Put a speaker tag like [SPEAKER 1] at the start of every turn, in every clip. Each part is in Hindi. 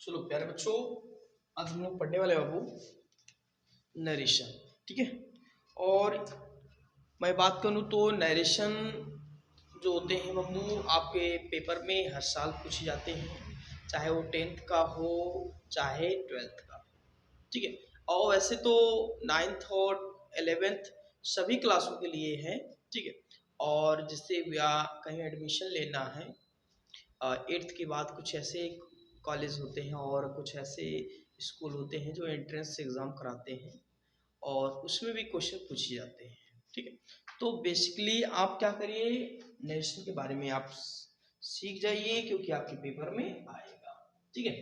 [SPEAKER 1] चलो प्यारे बच्चों, आज हम लोग पढ़ने वाले बाबू नरेशन। ठीक है। और मैं बात करूँ तो नरेशन जो होते हैं बाबू आपके पेपर में हर साल पूछे जाते हैं, चाहे वो 10th का हो चाहे 12th का। ठीक है। और वैसे तो 9th और 11th सभी क्लासों के लिए है। ठीक है। और जिससे या कहीं एडमिशन लेना है 8th के बाद कुछ ऐसे कॉलेज होते हैं और कुछ ऐसे स्कूल होते हैं जो एंट्रेंस एग्ज़ाम कराते हैं और उसमें भी क्वेश्चन पूछे जाते हैं। ठीक है। तो बेसिकली आप क्या करिए, नरेशन के बारे में आप सीख जाइए क्योंकि आपके पेपर में आएगा। ठीक है।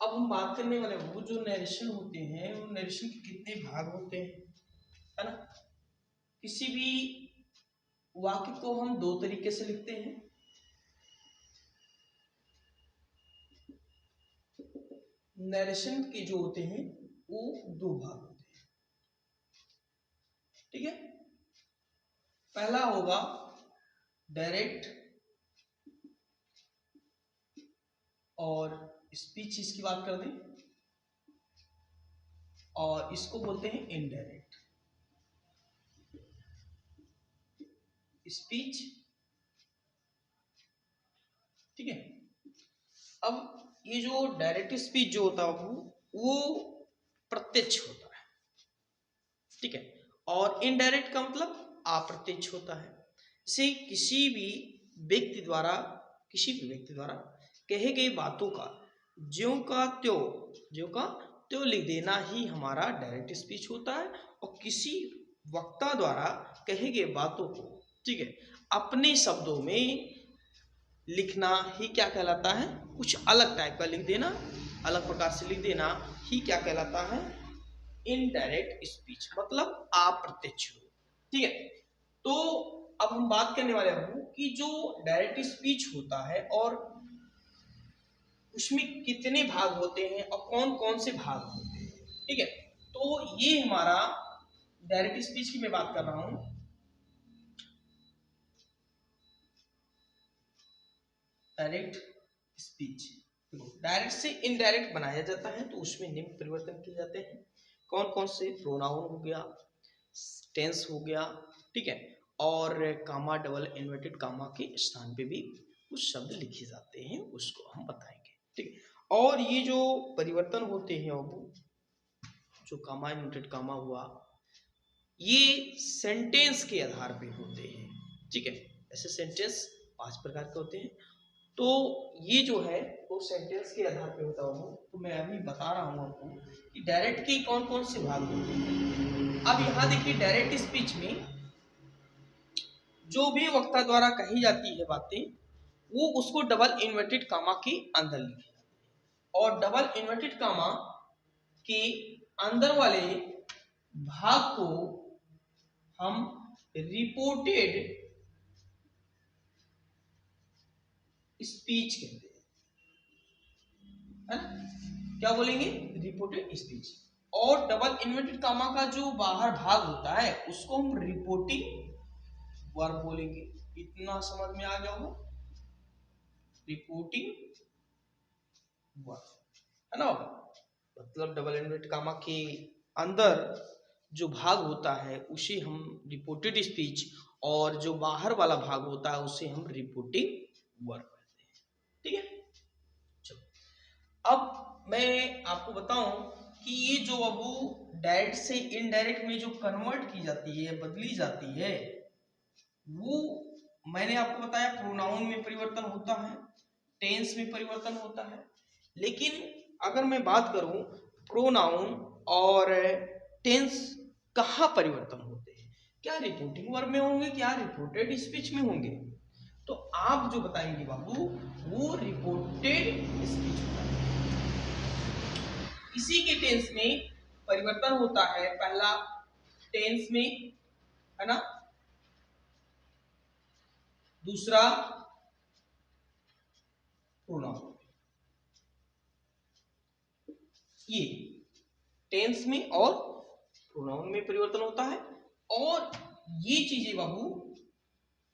[SPEAKER 1] अब हम बात करने वाले वो जो नरेशन होते हैं, वो नरेशन के कितने भाग होते हैं, है ना। किसी भी वाक्य को हम दो तरीके से लिखते हैं। नरेशन के जो होते हैं वो दो भाग होते हैं। ठीक है। पहला होगा डायरेक्ट और स्पीच, इसकी बात कर दें, और इसको बोलते हैं इनडायरेक्ट स्पीच। ठीक है। अब ये जो डायरेक्ट स्पीच जो होता है वो प्रत्यक्ष होता है। ठीक है। और इनडायरेक्ट का मतलब अप्रत्यक्ष होता है। से किसी भी व्यक्ति द्वारा कहे गई बातों का ज्यों का त्यों लिख देना ही हमारा डायरेक्ट स्पीच होता है। और किसी वक्ता द्वारा कहे गए बातों को, ठीक है, अपने शब्दों में लिखना ही क्या कहलाता है, कुछ अलग टाइप का लिख देना, अलग प्रकार से लिख देना ही क्या कहलाता है, इनडायरेक्ट स्पीच, मतलब अप्रत्यक्ष। ठीक है। तो अब हम बात करने वाले हैं कि जो डायरेक्ट स्पीच होता है और उसमें कितने भाग होते हैं और कौन कौन से भाग होते हैं। ठीक है। तो ये हमारा डायरेक्ट स्पीच की मैं बात कर रहा हूं। डायरेक्ट स्पीच डायरेक्ट से इनडायरेक्ट बनाया जाता है तो उसमें निम्न परिवर्तन किए जाते हैं। कौन कौन से, प्रोनाउन हो गया, टेंस हो गया, ठीक है, और कामा, डबल इन्वर्टेड कामा के स्थान पे भी कुछ शब्द लिखे जाते हैं, उसको हम बताएंगे। ठीक है। और ये जो परिवर्तन होते हैं अब जो कामा इन्वर्टेड कामा हुआ, ये सेंटेंस के आधार पे होते हैं। ठीक है। ऐसे सेंटेंस 5 प्रकार के होते हैं। तो ये जो है वो सेंटेंस के आधार पे होता हूँ। तो मैं अभी बता रहा हूँ आपको कि डायरेक्ट के कौन कौन से भाग होते हैं। अब यहाँ देखिए, डायरेक्ट स्पीच में जो भी वक्ता द्वारा कही जाती है बातें, वो उसको डबल इन्वर्टेड कामा के अंदर लिखे जाते हैं। और डबल इन्वर्टेड कामा के अंदर वाले भाग को हम रिपोर्टेड स्पीच कहते हैं, है ना। क्या बोलेंगे, रिपोर्टेड स्पीच। और डबल इन्वर्टेड कामा का जो बाहर भाग होता है उसको हम रिपोर्टिंग वर्ब बोलेंगे। इतना समझ में आ गया हो, रिपोर्टिंग वर्ब, है ना। मतलब डबल इन्वर्टेड कामा के अंदर जो भाग होता है उसे हम रिपोर्टेड स्पीच, और जो बाहर वाला भाग होता है उसे हम रिपोर्टिंग वर्ब कहते हैं। ठीक है। चलो अब मैं आपको बताऊं कि ये जो अब डायरेक्ट से इनडायरेक्ट में जो कन्वर्ट की जाती है, बदली जाती है, वो मैंने आपको बताया प्रोनाउन में परिवर्तन होता है, टेंस में परिवर्तन होता है। लेकिन अगर मैं बात करूं प्रोनाउन और टेंस कहाँ परिवर्तन होते हैं, क्या रिपोर्टिंग वर्ब में होंगे, क्या रिपोर्टेड स्पीच में होंगे, तो आप जो बताएंगे बाबू वो रिपोर्टेड स्पीच होता है। इसी के टेंस में परिवर्तन होता है, पहला टेंस में, है ना, दूसरा प्रोनाउन। ये टेंस में और प्रोनाउन में परिवर्तन होता है। और ये चीजें बाबू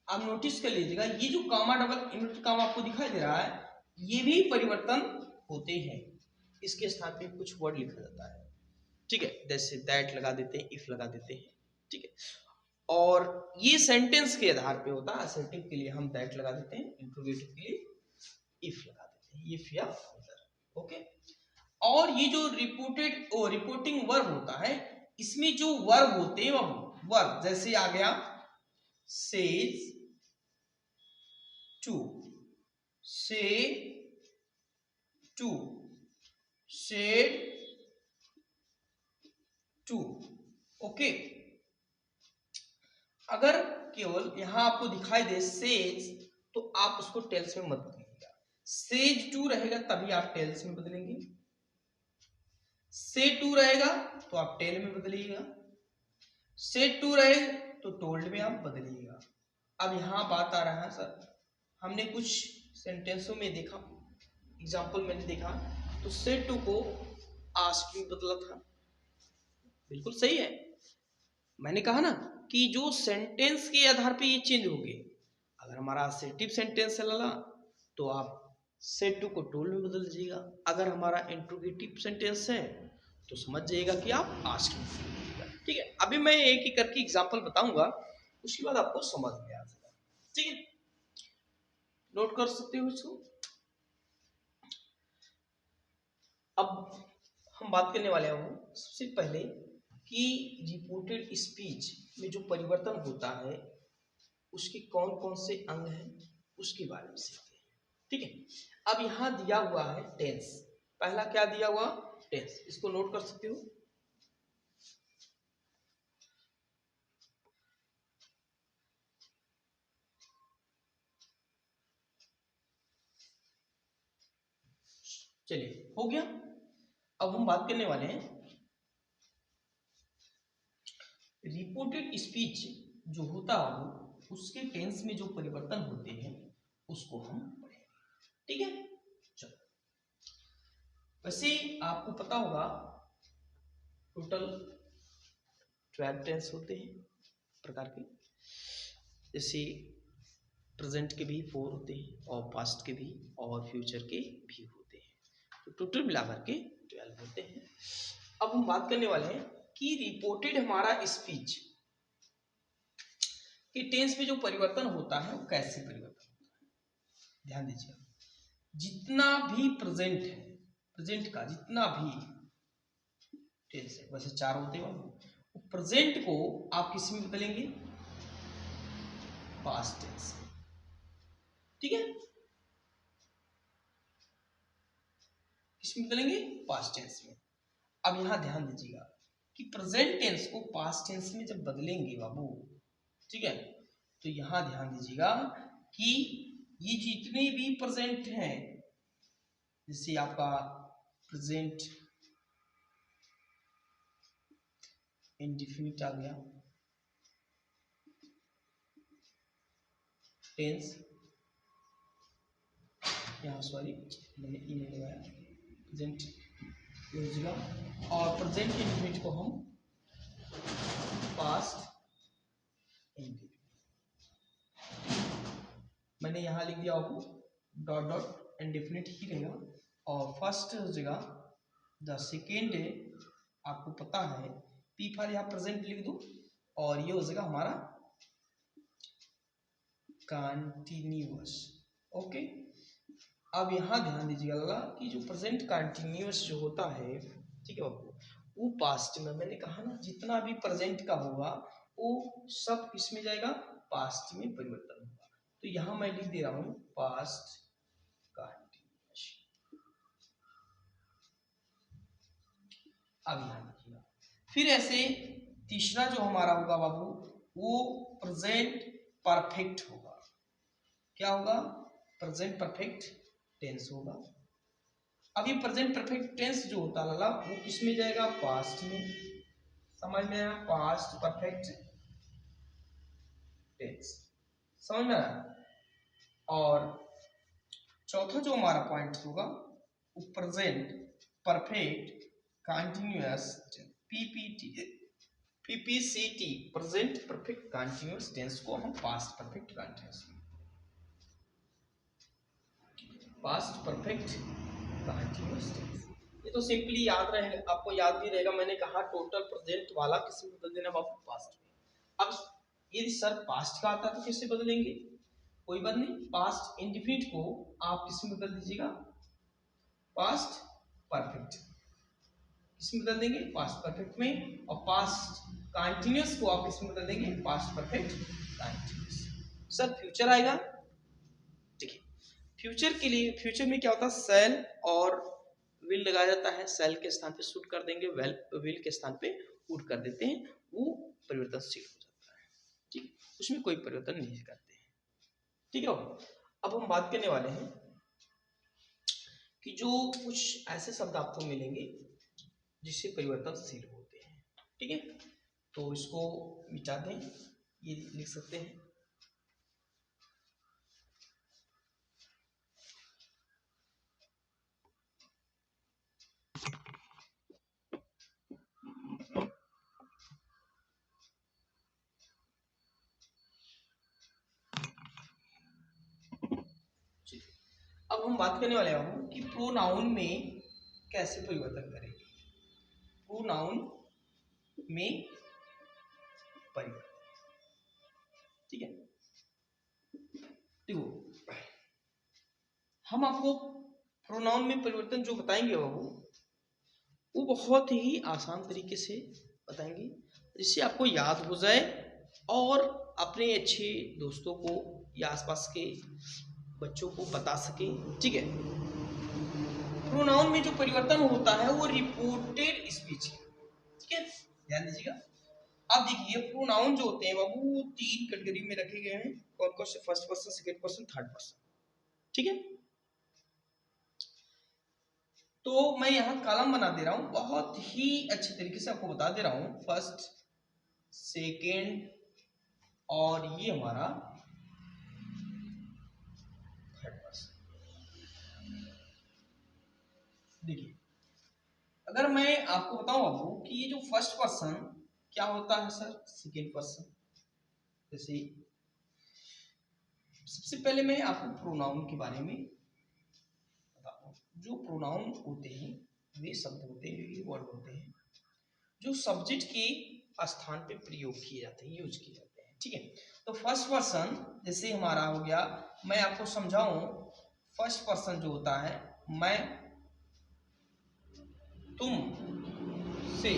[SPEAKER 1] आप नोटिस कर लीजिएगा, ये जो कामा, डबल इन्वर्टेड कामा आपको दिखाई दे रहा है, ये भी परिवर्तन होते हैं। इसके स्थान पे कुछ वर्ड लिखा जाता है, ठीक है, जैसे दैट लगा देते हैं, इफ लगा देते हैं, ठीक है। और ये सेंटेंस के आधार पे होता है, असर्टिव के लिए हम दैट लगा देते हैं, इंट्रोगेटिव के लिए इफ लगा देते हैं, इफ या अदर, ओके। और ये जो रिपोर्टिंग वर्ब होता है, इसमें जो वर्ब होते हैं वो वर्ब जैसे आ गया सेज टू, से टू, सेड टू, ओके। अगर केवल यहां आपको दिखाई दे सेज, तो आप उसको टेल्स में मत बदलिएगा। सेज टू रहेगा तभी आप टेल्स में बदलेंगे, से टू रहेगा तो आप टेल में बदलिएगा, से टू रहे तो टोल्ड में आप बदलिएगा। अब यहां बात आ रहा है सर, हमने कुछ सेंटेंसों में देखा, एग्जाम्पल मैंने देखा, तो से टू को आस्क में बदला था, बिल्कुल सही है। मैंने कहा ना कि जो सेंटेंस के आधार पे ये चेंज होंगे। अगर हमारा असर्टिव सेंटेंस है लाला, तो आप से टू को टोल्ड में बदल दीजिएगा। अगर हमारा इंट्रोगेटिव सेंटेंस है तो समझ जाइएगा कि आप आस्क में बदल दीजिएगा, ठीक है। अभी मैं एक एक करके एग्जाम्पल बताऊंगा, उसके बाद आपको समझ में आ जाएगा, ठीक है। नोट कर सकते हो इसको। अब हम बात करने वाले हैं सबसे पहले कि रिपोर्टेड स्पीच में जो परिवर्तन होता है उसके कौन कौन से अंग हैं उसके बारे में सीखते हैं, ठीक है। अब यहां दिया हुआ है टेंस, पहला क्या दिया हुआ टेंस, इसको नोट कर सकते हो। चलिए हो गया। अब हम बात करने वाले हैं रिपोर्टेड स्पीच जो होता हो उसके टेंस में जो परिवर्तन होते हैं उसको हम पढ़ेंगे, ठीक है। चलो, वैसे आपको पता होगा टोटल 12 टेंस होते हैं प्रकार के, जैसे प्रेजेंट के भी 4 होते हैं और पास्ट के भी और फ्यूचर के भी होते हैं, तो टोटल मिलाकर के 12 होते हैं। अब हम बात करने वाले हैं कि रिपोर्टेड हमारा स्पीच कि टेंस में जो परिवर्तन होता है वो कैसे परिवर्तन होता है, ध्यान दीजिए। जितना भी प्रेजेंट है, प्रेजेंट का जितना भी टेंस है, वैसे 4 होते हैं, वो प्रेजेंट को आप किस में बदलेंगे, पास्ट टेंस, ठीक है। किसमें बदलेंगे, पास्ट टेंस में। अब यहां ध्यान दीजिएगा कि प्रेजेंट टेंस को पास्ट टेंस में जब बदलेंगे बाबू, ठीक है, तो यहां ध्यान दीजिएगा कि ये जितने भी प्रेजेंट हैं, जैसे आपका प्रेजेंट इंडेफिनिट आ गया, टेंस, यहाँ सॉरी मैंने ई नहीं लगाया, प्रेजेंट यूजगा, और प्रेजेंट इंडेफिनिट को हम पास्ट इंडेफिनिट, मैंने यहाँ लिख दिया आपको डॉट डॉट इंडेफिनिट ही रहेगा, और फर्स्ट जगह द सेकेंड है, आपको पता है पी फॉर यहाँ प्रेजेंट लिख दो, और ये हो जाएगा हमारा कंटिन्यूअस, ओके। अब यहाँ ध्यान दीजिएगा कि जो प्रेजेंट कंटिन्यूअस जो होता है, ठीक है बाबू, वो पास्ट में, मैंने कहा ना जितना भी प्रेजेंट का होगा वो सब किसमें जाएगा, पास्ट में परिवर्तन होगा। तो यहाँ मैं लिख दे रहा हूँ पास्ट कंटिन्यूअस। अब यहाँ देखिएगा, फिर ऐसे तीसरा जो हमारा होगा बाबू वो प्रेजेंट परफेक्ट होगा। क्या होगा, प्रेजेंट परफेक्ट टेंस होगा। अब ये प्रेजेंट परफेक्ट टेंस जो होता है लाला, वो किसमें जाएगा, पास्ट में, समझ में आया, पास्ट परफेक्ट टेंस, समझ में आया। और चौथा जो हमारा पॉइंट होगा वो present perfect continuous PPT, PPCT, present perfect continuous tense को हम past perfect continuous, past perfect continuous tense, ये तो सिंपली याद रहेगा, आपको याद भी रहेगा। मैंने कहा टोटल प्रेजेंट वाला किससे बदल देना बाबू, पास्ट में। अब यदि सर पास्ट का आता है तो किससे बदलेंगे, कोई बात नहीं, पास्ट इंडिफिनिट को आप किसमें बदल दीजिएगा, पास्ट परफेक्ट। किसमें बदल देंगे, पास्ट परफेक्ट में। और पास्ट कंटिन्यूअस को आप किसमें बदल देंगे, past perfect continuous. Sir future आएगा, देखिए फ्यूचर के लिए, फ्यूचर में क्या होता है, सेल और विल लगाया जाता है, सेल के स्थान पे शुड कर देंगे, विल के स्थान पे वुड कर देते हैं, वो परिवर्तनशील हो जाता है, ठीक, उसमें कोई परिवर्तन नहीं करते हैं, ठीक है। अब हम बात करने वाले हैं कि जो कुछ ऐसे शब्द आपको मिलेंगे जिससे परिवर्तनशील होते हैं, ठीक है। तो इसको मिटा दें, ये लिख सकते हैं, अब हम बात करने वाले हैं कि प्रोनाउन में कैसे परिवर्तन करेंगे, प्रोनाउन में परिवर्तन, ठीक है। देखो हम आपको प्रोनाउन में परिवर्तन जो बताएंगे बाबू, वो बहुत ही आसान तरीके से बताएंगे जिससे आपको याद हो जाए और अपने अच्छे दोस्तों को या आसपास के बच्चों को बता सके, ठीक है। प्रोनाउन में जो परिवर्तन होता है वो रिपोर्टेड स्पीच है, ठीक है, ध्यान दीजिएगा। अब देखिए प्रोनाउन जो होते हैं बाबू वो 3 कैटेगरी में रखे गए हैं, कौन कौन से, first person, second person, third person, ठीक है। तो मैं यहाँ कॉलम बना दे रहा हूँ, बहुत ही अच्छे तरीके से आपको बता दे रहा हूँ, फर्स्ट, सेकेंड और ये हमारा थर्ड पर्सन। देखिए अगर मैं आपको बताऊं आपको कि ये जो फर्स्ट पर्सन क्या होता है सर, सेकेंड पर्सन, जैसे सबसे पहले मैं आपको प्रोनाउन के बारे में बताता हूँ। जो प्रोनाउन होते हैं वे शब्द होते हैं, ये वर्ड होते हैं जो सब्जेक्ट के स्थान पे प्रयोग किए जाते हैं, यूज किए जाते हैं, ठीक है। तो फर्स्ट पर्सन जैसे हमारा हो गया, मैं आपको समझाऊं, फर्स्ट पर्सन जो होता है, मैं तुम से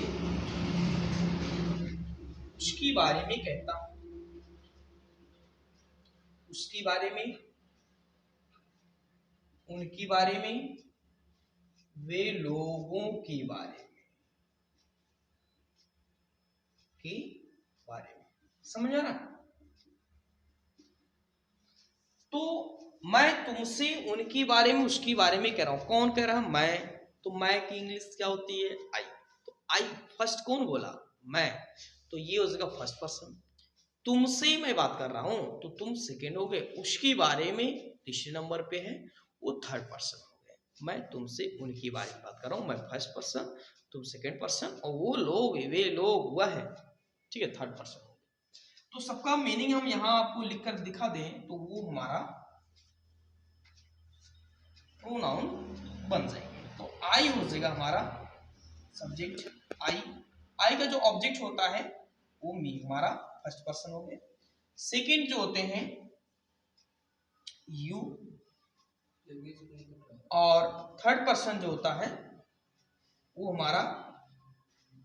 [SPEAKER 1] उसके बारे में कहता हूं, उसके बारे में, उनके बारे में, वे लोगों के बारे में, समझ आ रहा। तो मैं तुमसे उनके बारे में, उसके बारे में कह रहा हूं, कौन कह रहा है, मैं। तो मैं की इंग्लिश क्या होती है, आई। तो आई फर्स्ट कौन बोला, मैं, तो ये हो जाएगा फर्स्ट पर्सन। तुमसे मैं बात कर रहा हूं तो तुम सेकेंड हो गए, उसके बारे में तीसरे नंबर पे है, वो थर्ड पर्सन हो गए। मैं तुमसे उनके बारे में बात कर रहा हूं, मैं फर्स्ट पर्सन, तुम सेकेंड पर्सन, और वो लोग, वे लोग, वह है, ठीक है, थर्ड पर्सन। तो सबका मीनिंग हम यहाँ आपको लिखकर दिखा दें तो वो हमारा प्रोनाउन बन जाएंगे। तो आई हो जाएगा हमारा सब्जेक्ट, आई। आई का जो ऑब्जेक्ट होता है वो मी, हमारा फर्स्ट पर्सन हो गया। सेकंड जो होते हैं यू, और थर्ड पर्सन जो होता है वो हमारा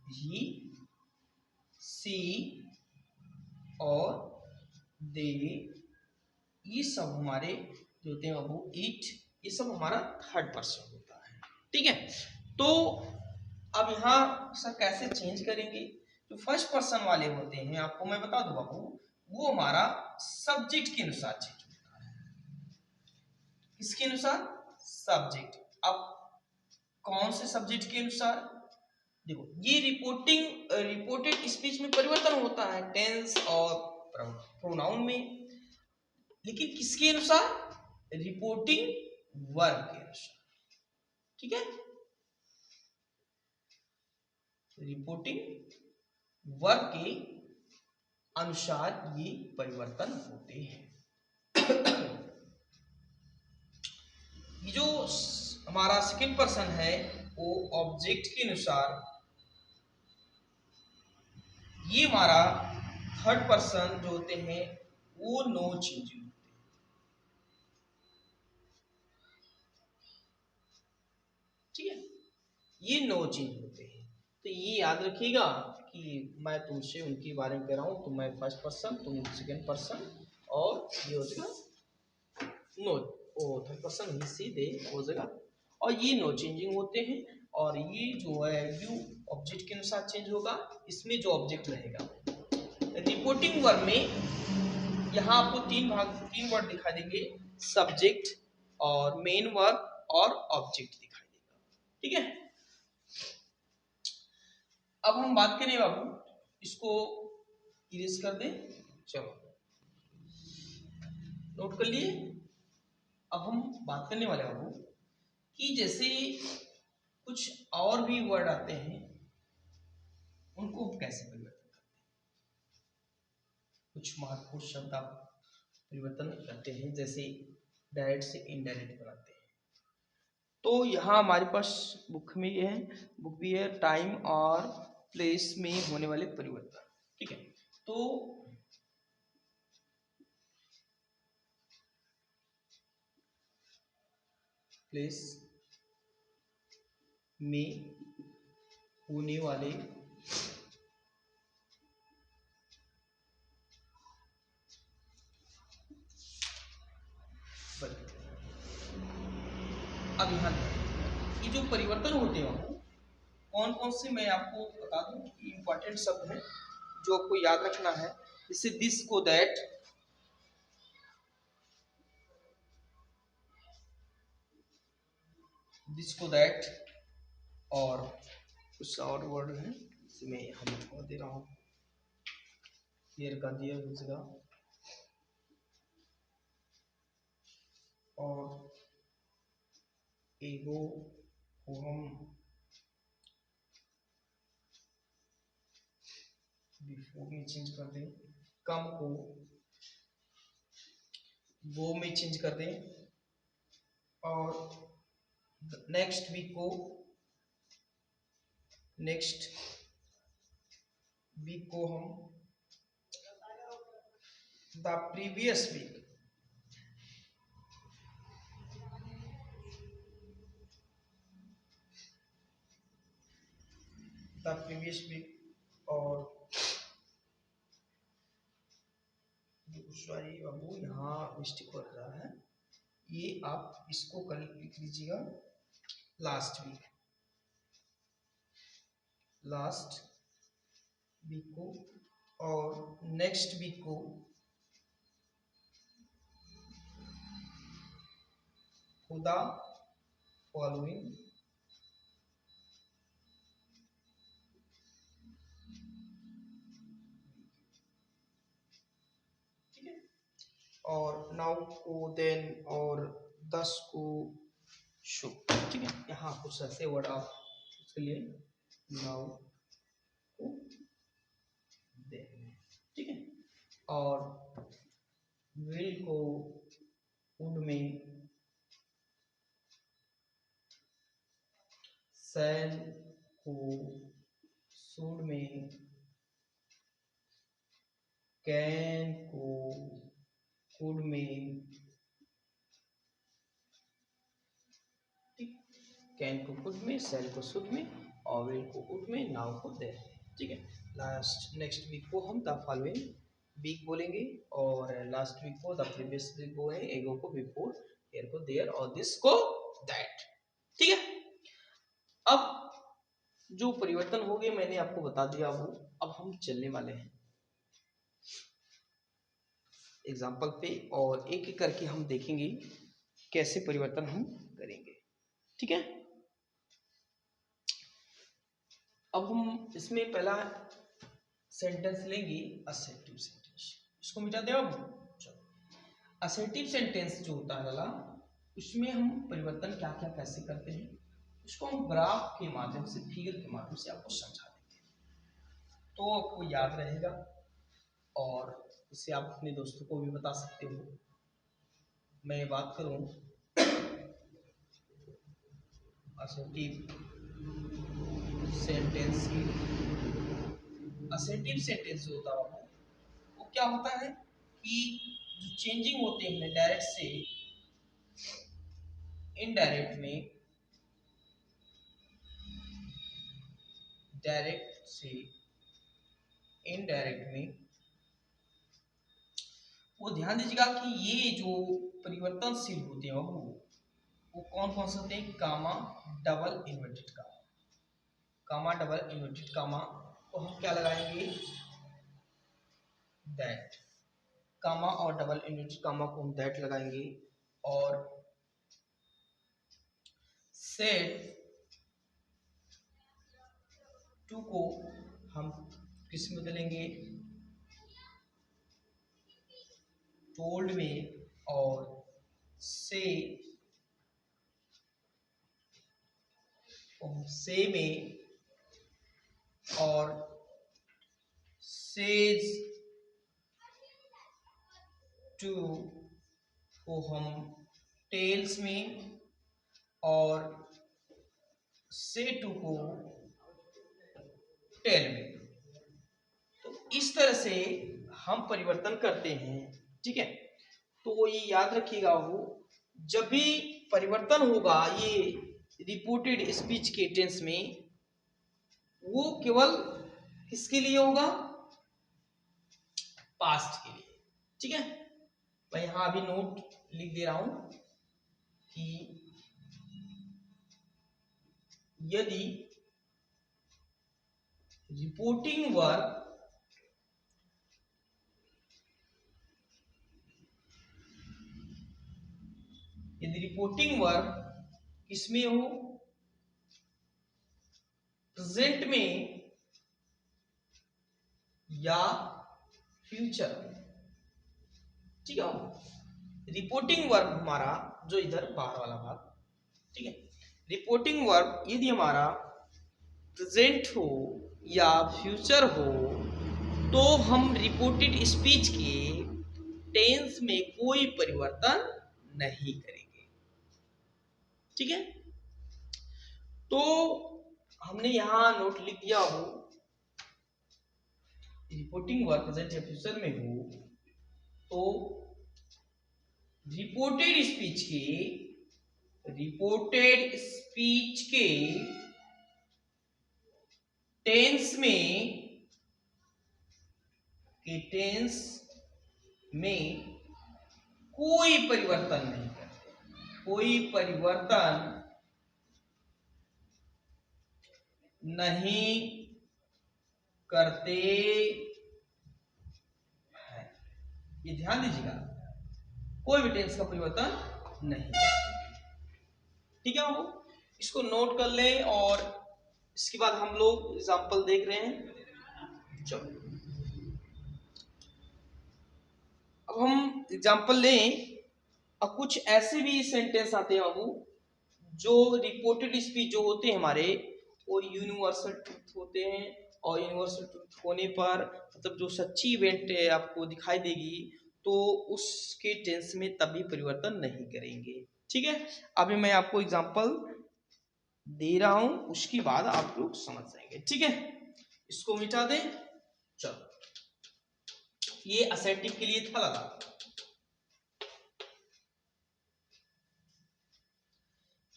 [SPEAKER 1] ही, सी और दे, ये सब हमारे जो होते हैं वो इट, ये सब हमारा थर्ड पर्सन होता है, ठीक है। तो अब यहाँ सर कैसे चेंज करेंगे, जो फर्स्ट पर्सन वाले होते हैं आपको मैं बता दूं बाबू, वो हमारा सब्जेक्ट के अनुसार चेंज होता है, किसके अनुसार, सब्जेक्ट। अब कौन से सब्जेक्ट के अनुसार, देखो ये रिपोर्टेड स्पीच में परिवर्तन होता है टेंस और प्रोनाउन में, लेकिन किसके अनुसार, रिपोर्टिंग वर्ब के अनुसार, ठीक है, रिपोर्टिंग वर्ब के अनुसार ये परिवर्तन होते हैं। ये जो हमारा सेकंड पर्सन है वो ऑब्जेक्ट के अनुसार ये हमारा थर्ड पर्सन जो होते हैं वो नो चेंजिंग होते हैं। ठीक है, ये नो चेंज होते हैं। तो ये याद रखिएगा कि मैं तुमसे उनके बारे में कह रहा हूँ, तो मैं फर्स्ट पर्सन, तुम सेकेंड पर्सन, और ये हो जाएगा नो, ओ थर्ड पर्सन ही सी दे हो जाएगा, और ये नो चेंजिंग होते हैं। और ये जो है यू ऑब्जेक्ट के अनुसार चेंज होगा, इसमें जो ऑब्जेक्ट रहेगा। रिपोर्टिंग वर्ब में यहाँ आपको तीन वर्ड दिखाई देंगे, सब्जेक्ट और मेन वर्ब और ऑब्जेक्ट दिखाई देगा। ठीक है, अब हम बात करें बाबू, इसको इरेज कर दें, चलो नोट कर लिए। अब हम बात करने वाले बाबू कि जैसे कुछ और भी वर्ड आते हैं, उनको कैसे परिवर्तन करते हैं। कुछ महत्वपूर्ण शब्द आप परिवर्तन करते हैं, जैसे डायरेक्ट से इनडायरेक्ट बनाते हैं। तो यहाँ हमारे पास बुक में ये है, बुक भी है, टाइम और प्लेस में होने वाले परिवर्तन। ठीक है, तो प्लेस में होने वाले अब यहाँ ये जो परिवर्तन होते हैं कौन कौन से, मैं आपको बता दूं कि इंपॉर्टेंट शब्द है जो आपको याद रखना है। जैसे दिस को दैट, दिस को दैट, और कुछ और वर्ड है इसमें हम दे रहा हूँ, हियर का दिया दूसरा, और एगो को हम बिफोर में चेंज कर दें, कम को वो में चेंज कर दें, और नेक्स्ट वीक को नेक्स्ट वीक को हम the previous week, the previous week, और सॉरी बाबू यहाँ मिस्टेक हो रहा है, ये आप इसको कल लिख लीजिएगा, लास्ट वीक, लास्ट वीक को, और नेक्स्ट वीक को खुदा फॉलोइंग, ठीक है, और नाउ को देन, और 10 को शो। ठीक है, यहाँ कुछ ऐसे वर्ड आप उसके लिए नाउ को देन, ठीक है, और विल को वुड में, सैल को शुड में, कैन को कुड में, कैन को कुड में, सेल को शुड में, और विल को वुड में, नाउ को देयर। ठीक है, लास्ट नेक्स्ट वीक को हम द फॉलोइंग वीक बोलेंगे, और लास्ट वीक को द प्रीवियस वीक बोलेंगे, एगो को बिफोर, हियर को देयर, और दिस को दैट। ठीक है, अब जो परिवर्तन हो गए मैंने आपको बता दिया वो, अब हम चलने वाले हैं एग्जाम्पल पे, और एक एक करके हम देखेंगे कैसे परिवर्तन हम करेंगे। ठीक है, अब हम इसमें पहला सेंटेंस लेंगे, असर्टिव सेंटेंस, इसको मिटा दे। अब असर्टिव सेंटेंस जो होता है लाला, उसमें हम परिवर्तन क्या क्या कैसे करते हैं, उसको हम ग्राफ के माध्यम से, फिगर के माध्यम से आपको समझा देंगे, तो आपको याद रहेगा, और इसे आप अपने दोस्तों को भी बता सकते हो। मैं बात करूं असर्टिव सेंटेंस की असेटिव सेंटेंस जो होता है वो क्या होता है कि जो चेंजिंग होते हैं डायरेक्ट से इनडायरेक्ट में, डायरेक्ट से इनडायरेक्ट में, वो ध्यान दीजिएगा कि ये जो परिवर्तनशील होते हैं वो कौन कौन से होते हैं? कामा, डबल इन्वर्टेड कामा, कामा डबल इन्वर्टेड कामा को हम क्या लगाएंगे? दैट। कामा और डबल इन्वर्टेड कामा को हम दैट लगाएंगे और सेड टू को हम किस में बदलेंगे? टोल्ड में, और से में, और सेज टू को हम टेल्स में, और से टू को टेल में। तो इस तरह से हम परिवर्तन करते हैं, ठीक है। तो ये याद रखिएगा, वो जब भी परिवर्तन होगा ये रिपोर्टेड स्पीच के टेंस में, वो केवल किसके लिए होगा? पास्ट के लिए, ठीक है। मैं यहां अभी नोट लिख दे रहा हूं कि यदि रिपोर्टिंग वर्ब किसमें हो? प्रेजेंट में या फ्यूचर में, ठीक है। रिपोर्टिंग वर्ब हमारा जो इधर बाहर वाला भाग, ठीक है, रिपोर्टिंग वर्ब यदि हमारा प्रेजेंट हो या फ्यूचर हो तो हम रिपोर्टेड स्पीच के टेंस में कोई परिवर्तन नहीं करेंगे, ठीक है। तो हमने यहां नोट लिख दिया हो, रिपोर्टिंग वर्ब प्रेजेंट या फ्यूचर में हो तो रिपोर्टेड स्पीच के टेंस में कोई परिवर्तन नहीं करते, कोई परिवर्तन नहीं करते हैं। ये ध्यान दीजिएगा, कोई भी टेंस का परिवर्तन नहीं करते, ठीक है बाबू। इसको नोट कर लें और इसके बाद हम लोग एग्जाम्पल देख रहे हैं। चलो अब हम एग्जाम्पल लें। अब कुछ ऐसे भी सेंटेंस आते हैं बाबू जो रिपोर्टेड स्पीच जो होते हैं हमारे, वो यूनिवर्सल ट्रूथ होते हैं, और यूनिवर्सल ट्रूथ होने पर मतलब जो सच्ची इवेंट आपको दिखाई देगी तो उसके टेंस में तभी परिवर्तन नहीं करेंगे, ठीक है। अभी मैं आपको एग्जांपल दे रहा हूं, उसके बाद आप लोग समझ जाएंगे, ठीक है। इसको मिटा दें। चलो, ये असेटिव के लिए था लगा।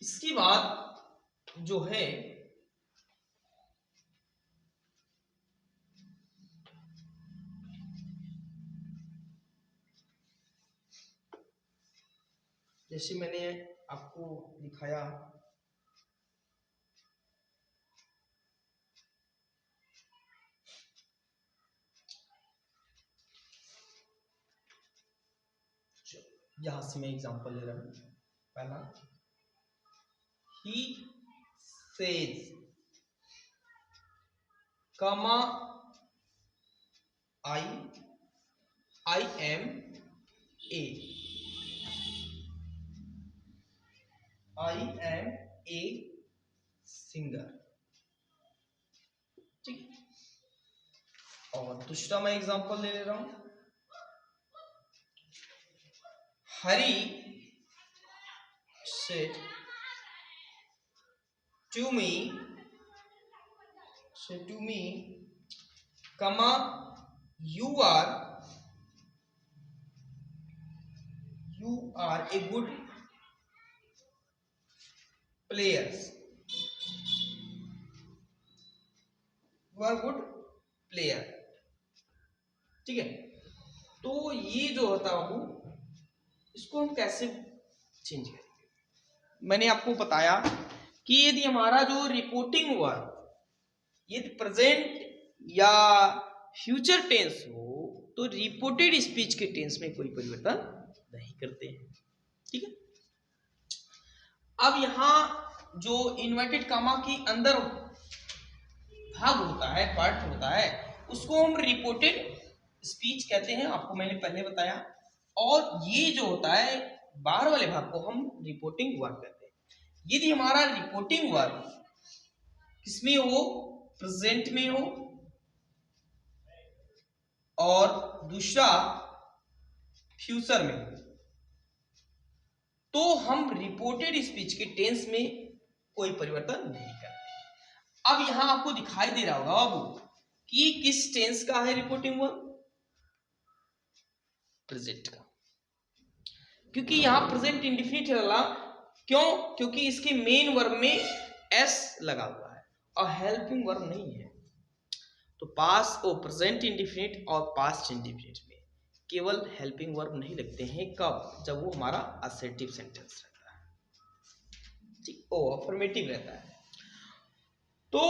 [SPEAKER 1] इसके बाद जो है जैसे मैंने आपको दिखाया, यहां से मैं एग्जांपल ले रहा हूं। पहला, ही सेज, कमा आई एम ए, सिंगर, ठीक। और दूसरा मैं एग्जांपल ले रहा हूं। Hari said to me say to me, comma, you are a good player, you are good player। ठीक है, तो ये जो होता है वो, इसको हम कैसे चेंज करेंगे? मैंने आपको बताया कि यदि हमारा जो रिपोर्टिंग वर्ब यदि प्रेजेंट या फ्यूचर टेंस हो तो रिपोर्टेड स्पीच के टेंस में कोई परिवर्तन नहीं करते हैं। ठीक है, अब यहां जो इन्वर्टेड कामा के अंदर भाग होता है, पार्ट होता है, उसको हम रिपोर्टेड स्पीच कहते हैं, आपको मैंने पहले बताया। और ये जो होता है बाहर वाले भाग को हम रिपोर्टिंग वर्ब कहते हैं। यदि हमारा रिपोर्टिंग वर्ब किसमें हो, प्रेजेंट में हो, और दूसरा फ्यूचर में हो, तो हम रिपोर्टेड स्पीच के टेंस में कोई परिवर्तन नहीं करते। अब यहां आपको दिखाई दे रहा होगा बाबू कि किस टेंस का है रिपोर्टिंग वर्ब, प्रेजेंट का, क्योंकि यहां प्रेजेंट इंडेफिनिट है। क्यों? क्योंकि इसके मेन वर्ब में एस लगा हुआ है और हेल्पिंग वर्ब नहीं है। तो पास्ट और प्रेजेंट इंडेफिनिट और पास्ट इंडेफिनिट में केवल हेल्पिंग वर्ब नहीं लगते हैं। कब? जब वो हमारा असर्टिव सेंटेंस रहता है, ठीक, ओ अफर्मेटिव रहता है। तो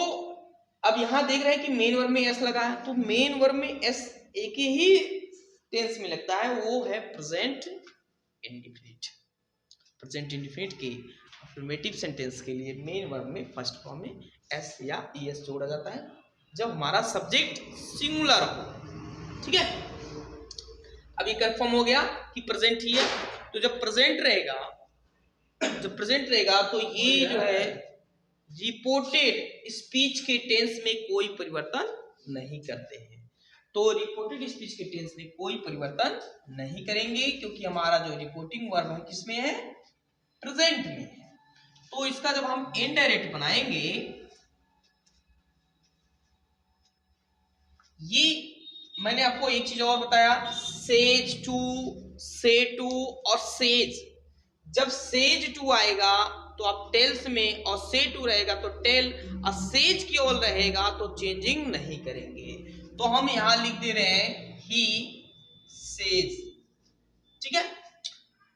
[SPEAKER 1] अब यहां देख रहे हैं कि मेन वर्ब में एस लगा है, तो मेन वर्ब में एस एक ही टेंस में लगता है, वो है प्रेजेंट इंडेफिनिट। प्रेजेंट इंडेफिनिट के अफर्मेटिव सेंटेंस के लिए मेन वर्ब में फर्स्ट फॉर्म में एस या ईएस जोड़ा जाता है जब हमारा सब्जेक्ट सिंगुलर हो। ठीक है, अब ये कंफर्म हो गया कि प्रेजेंट ही है। तो जब प्रेजेंट रहेगा तो ये जो है रिपोर्टेड स्पीच के टेंस में कोई परिवर्तन नहीं करते हैं। तो रिपोर्टेड स्पीच के टेंस में कोई परिवर्तन नहीं करेंगे, क्योंकि हमारा जो रिपोर्टिंग वर्ब है किसमें है, प्रेजेंट में है। तो इसका जब हम इनडायरेक्ट बनाएंगे, ये मैंने आपको एक चीज और बताया, सेज टू, से टू और सेज। जब सेज टू आएगा तो आप टेल्स में, और से टू रहेगा तो टेल, और सेज की ओर रहेगा तो चेंजिंग नहीं करेंगे। तो हम यहां लिख दे रहे हैं ही सेज। ठीक है,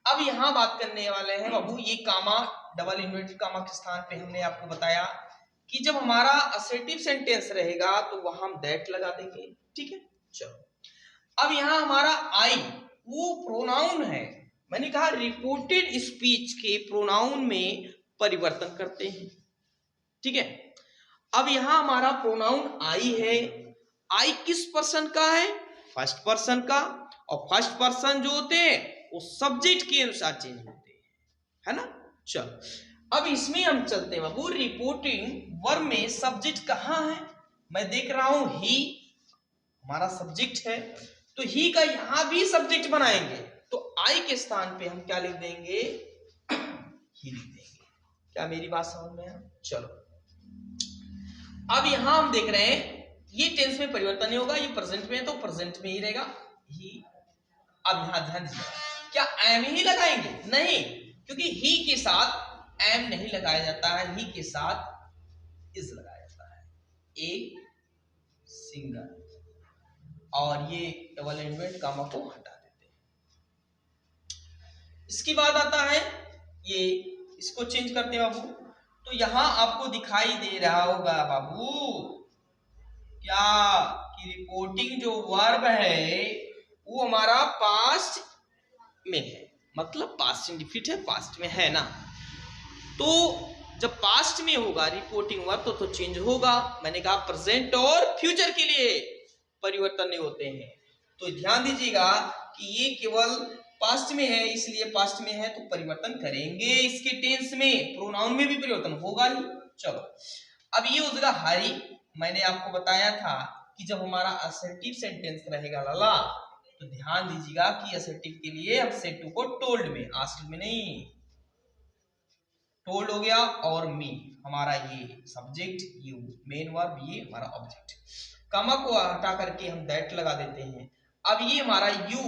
[SPEAKER 1] अब यहां बात करने वाले हैं बाबू, ये कामा, डबल इन्वर्टेड कामा के स्थान पे हमने आपको बताया कि जब हमारा असर्टिव सेंटेंस रहेगा तो वहां हम दैट लगा देंगे। ठीक है, चलो अब यहां हमारा आई वो प्रोनाउन है। मैंने कहा रिपोर्टेड स्पीच के प्रोनाउन में परिवर्तन करते हैं। ठीक है, अब यहां हमारा प्रोनाउन आई है। आई किस पर्सन का है, फर्स्ट पर्सन का, और फर्स्ट पर्सन जो होते हैं वो सब्जेक्ट के अनुसार चेंज होते हैं, है ना। चलो अब इसमें हम चलते हैं बाबू, रिपोर्टिंग वर्ब में सब्जेक्ट कहां है, मैं देख रहा हूं ही हमारा सब्जेक्ट है, तो ही का यहां भी सब्जेक्ट बनाएंगे, तो आई के स्थान पे हम क्या लिख देंगे, ही लिख देंगे। क्या मेरी बात समझ में है? चलो अब यहां हम देख रहे हैं ये टेंस में परिवर्तन नहीं होगा, ये प्रेजेंट में है तो प्रेजेंट में ही रहेगा ही। अब यहां ध्यान दीजिएगा, क्या एम ही लगाएंगे? नहीं, क्योंकि ही के साथ एम नहीं लगाया जाता है, ही के साथ इज लगाया जाता है, ए सिंगल, और ये डबल इन्वर्टेड कामा को हटा देते हैं। इसकी बात आता है, ये इसको चेंज करते हैं बाबू, तो यहां आपको दिखाई दे रहा होगा बाबू क्या कि रिपोर्टिंग जो वर्ब है वो हमारा पास्ट में है, मतलब पास्ट इंडेफिनिट है, पास्ट में है ना। तो जब पास्ट में होगा रिपोर्टिंग वर्ब तो चेंज होगा। मैंने कहा प्रेजेंट और फ्यूचर के लिए परिवर्तन नहीं होते हैं। तो ध्यान दीजिएगा कि ये केवल पास्ट में है, इसलिए पास्ट में है तो परिवर्तन करेंगे इसके टेंस में, प्रोनाउन में भी परिवर्तन होगा ही। चलो अब ये हो जाएगा हरी। मैंने आपको बताया था कि जब हमारा असर्टिव सेंटेंस रहेगा लाला, तो ध्यान दीजिएगा कि असर्टिव के लिए हम से टू को टोल्ड में, आस्क्ड में नहीं। टोल्ड हो गया, और मी हमारा ये सब्जेक्ट, यू मेन वर्ब, ये हमारा ऑब्जेक्ट। कॉमा को हटा करके हम दैट लगा देते हैं। अब ये हमारा यू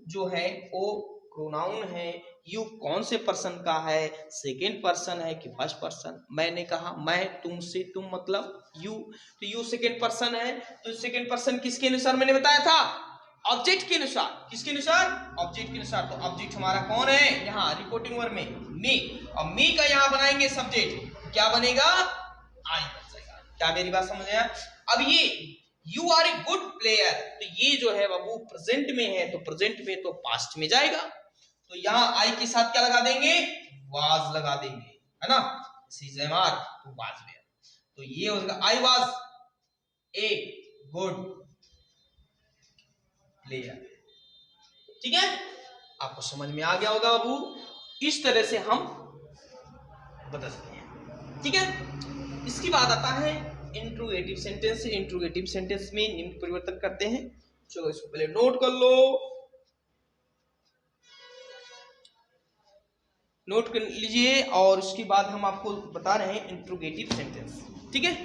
[SPEAKER 1] जो है वो प्रोनाउन है। यू कौन से पर्सन का है, सेकेंड पर्सन है कि फर्स्ट पर्सन? मैंने कहा मैं, तुमसे, तुम मतलब यू, तो यू सेकेंड पर्सन है। तो सेकेंड पर्सन किसके अनुसार मैंने बताया था? ऑब्जेक्ट के अनुसार। किसके अनुसार? ऑब्जेक्ट के अनुसार। तो ऑब्जेक्ट हमारा कौन है यहाँ रिपोर्टिंग वर्ब में? मी। और मी का यहाँ बनाएंगे सब्जेक्ट, क्या बनेगा? आई बन जाएगा। क्या मेरी बात समझ आया? अब ये you are a good player, तो ये जो है वो प्रेजेंट में है, तो प्रेजेंट में तो पास्ट में जाएगा, तो यहाँ आई के साथ क्या लगा देंगे? वाज लगा देंगे, है ना? सीजेमार तो वाज में, तो ये हो जाएगा I was a good player. ठीक है, आपको समझ में आ गया होगा बाबू। इस तरह से हम बदलते हैं। ठीक है, इसके बाद आता है इंट्रोगेटिव सेंटेंस। इंट्रोगेटिव सेंटेंस में निम्न परिवर्तन करते हैं। चलो इसको पहले नोट कर लो, नोट कर लीजिए, और उसके बाद हम आपको बता रहे हैं इंट्रोगेटिव सेंटेंस। ठीक है,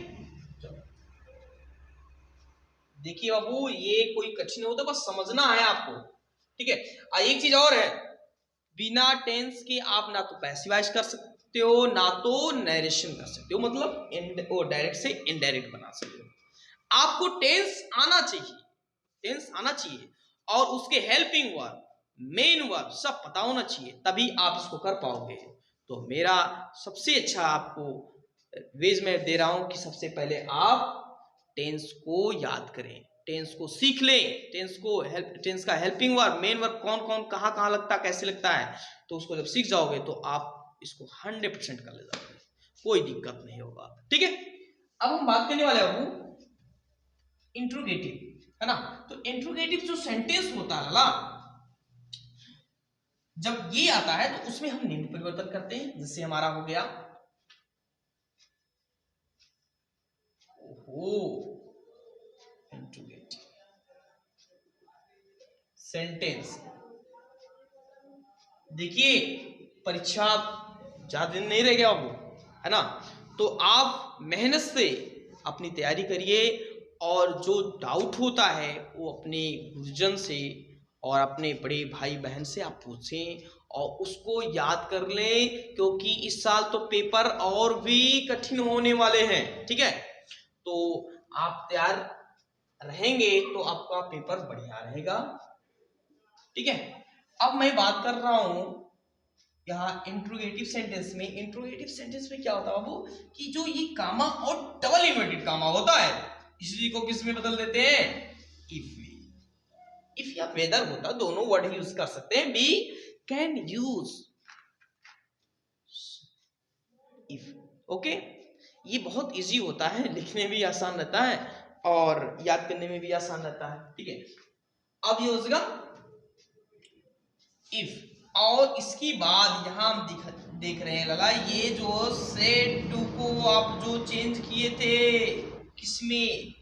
[SPEAKER 1] देखिए बाबू ये कोई कठिन होता, बस समझना है आपको। ठीक है, एक चीज और है, बिना टेंस के आप ना तो पैसिवाइज कर सकते हो ना तो नरेशन कर सकते हो, मतलब वो डायरेक्ट से इनडायरेक्ट बना सकते हो। आपको टेंस आना चाहिए, टेंस आना चाहिए, और उसके हेल्पिंग वर्ब, मेन वर्ब सब पता होना चाहिए, तभी आप इसको कर पाओगे। तो मेरा सबसे अच्छा आपको वेज में दे रहा हूं कि सबसे पहले आप टेंस को याद करें, टेंस को सीख लें, टेंस को टेंस का हेल्पिंग वर्ब, मेन वर्ब कौन कौन कहाँ कहाँ लगता है, कैसे लगता है, तो उसको जब सीख जाओगे तो आप इसको 100% कर ले जाओगे, कोई दिक्कत नहीं होगा। ठीक है, अब हम बात करने वाले हैं इंट्रोगेटिव, है ना? तो इंट्रोगेटिव जो सेंटेंस होता है ना, जब ये आता है तो उसमें हम निम्न परिवर्तन करते हैं। जैसे हमारा हो गया इंट्रोगेटिव सेंटेंस। देखिए परीक्षा ज्यादा दिन नहीं रह गया अब, है ना? तो आप मेहनत से अपनी तैयारी करिए, और जो डाउट होता है वो अपने गुरुजन से और अपने बड़े भाई बहन से आप पूछें और उसको याद कर लें, क्योंकि इस साल तो पेपर और भी कठिन होने वाले हैं। ठीक है, तो आप तैयार रहेंगे तो आपका पेपर बढ़िया रहेगा। ठीक है, अब मैं बात कर रहा हूं यहाँ इंट्रोगेटिव सेंटेंस में। इंट्रोगेटिव सेंटेंस में क्या होता है बाबू कि जो ये कामा और डबल इन्वर्टेड कामा होता है, इसी को किस में बदल देते हैं? इफ में। इफ या वेदर होता, दोनों वर्ड यूज कर सकते हैं। We can use if. Okay, ये बहुत इजी होता है, लिखने में भी आसान रहता है और याद करने में भी आसान रहता है। ठीक है, अब ये हो जाएगा इफ, और इसके बाद यहां हम देख रहे हैं लला, ये जो सेड टू को आप जो चेंज किए थे किसमें?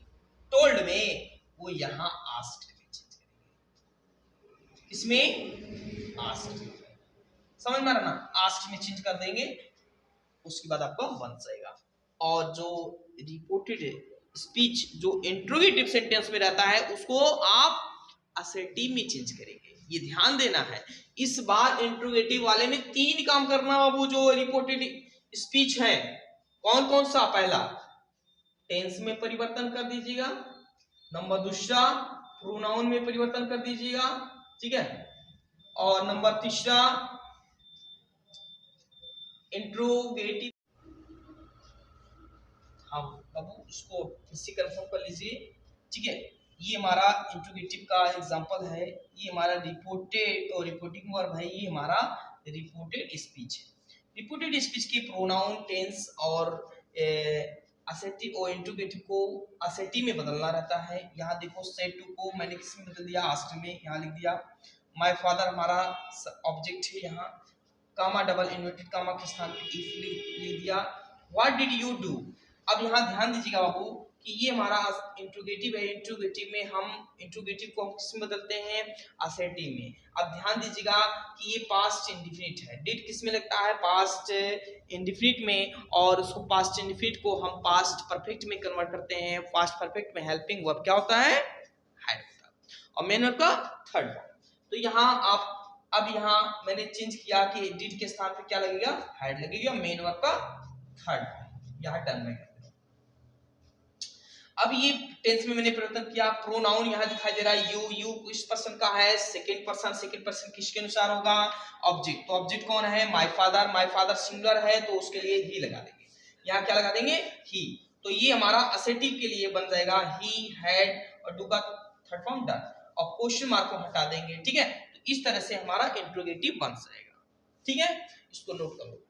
[SPEAKER 1] टोल्ड में, वो यहां आस्क्ड में चेंज करेंगे। किसमें? आस्क्ड। समझ में आ रहा ना? आस्क्ड में चेंज कर देंगे, उसके बाद आपका बन जाएगा। और जो रिपोर्टेड स्पीच जो इंट्रोगेटिव सेंटेंस में रहता है उसको आप असर्टिव में चेंज करेंगे, ये ध्यान देना है। इस बार इंट्रोगेटिव वाले में 3 काम करना बाबू। जो रिपोर्टेड स्पीच है कौन कौन सा? पहला टेंस में परिवर्तन कर दीजिएगा, नंबर दूसरा प्रोनाउन में परिवर्तन कर दीजिएगा, ठीक है, और नंबर तीसरा इंट्रोगेटिव। हाँ बाबू इसको फिर से कंफर्म कर लीजिए। ठीक है, ये हमारा इंट्रोगेटिव का एग्जांपल है, ये हमारा रिपोर्टेड और रिपोर्टिंग वर्ब है, ये हमारा रिपोर्टेड स्पीच है। रिपोर्टेड स्पीच के प्रोनाउन, टेंस और असेटिव और इंट्रोगेटिव को असेटिव में बदलना रहता है। यहाँ देखो सेड टू को मैंने किस में बदल दिया? आस्क्ड में। यहाँ लिख दिया माय फादर हमारा ऑब्जेक्ट है, यहाँ कामा डबल इन्वर्टेड कामा के स्थान पे इफ लिख दिया। What did you do? अब यहाँ ध्यान दीजिएगा बाबू कि ये हमारा इंट्रोगेटिव है, इंट्रोगेटिव में हम इंट्रोगेटिव को किस में बदलते हैं? असेटिव में। अब ध्यान दीजिएगा कि ये पास्ट इंडेफिनिट है, डिड किस में लगता है? पास्ट इंडिफिनिट में, और उसको पास्ट इंडिफिनिट को हम पास्ट परफेक्ट में कन्वर्ट करते हैं। पास्ट परफेक्ट में हेल्पिंग वर्ब क्या होता है? हैड होता है। और मेन वर्ब का थर्ड फॉर्म। तो यहाँ आप अब यहाँ मैंने चेंज किया कि डिड के स्थान पे क्या लगेगा? हैड लगेगा। मेन वर्ब का थर्ड फॉर्म यहाँ टर्म में। अब ये टेंस में मैंने परिवर्तन किया। प्रोनाउन यहाँ दिखाई दे रहा है यू। यू किस पर्सन का है? Second person. सेकंड पर्सन किसके अनुसार होगा? ऑब्जेक्ट। तो ऑब्जेक्ट कौन है? My father. My father singular है तो उसके लिए ही लगा देंगे। यहाँ क्या लगा देंगे? ही। तो ये हमारा असेटिव के लिए बन जाएगा ही, हैड, और डू का थर्ड फॉर्म डन, और क्वेश्चन मार्क को हटा देंगे। ठीक है, तो इस तरह से हमारा इंट्रोगेटिव बन जाएगा। ठीक है, इसको नोट करो।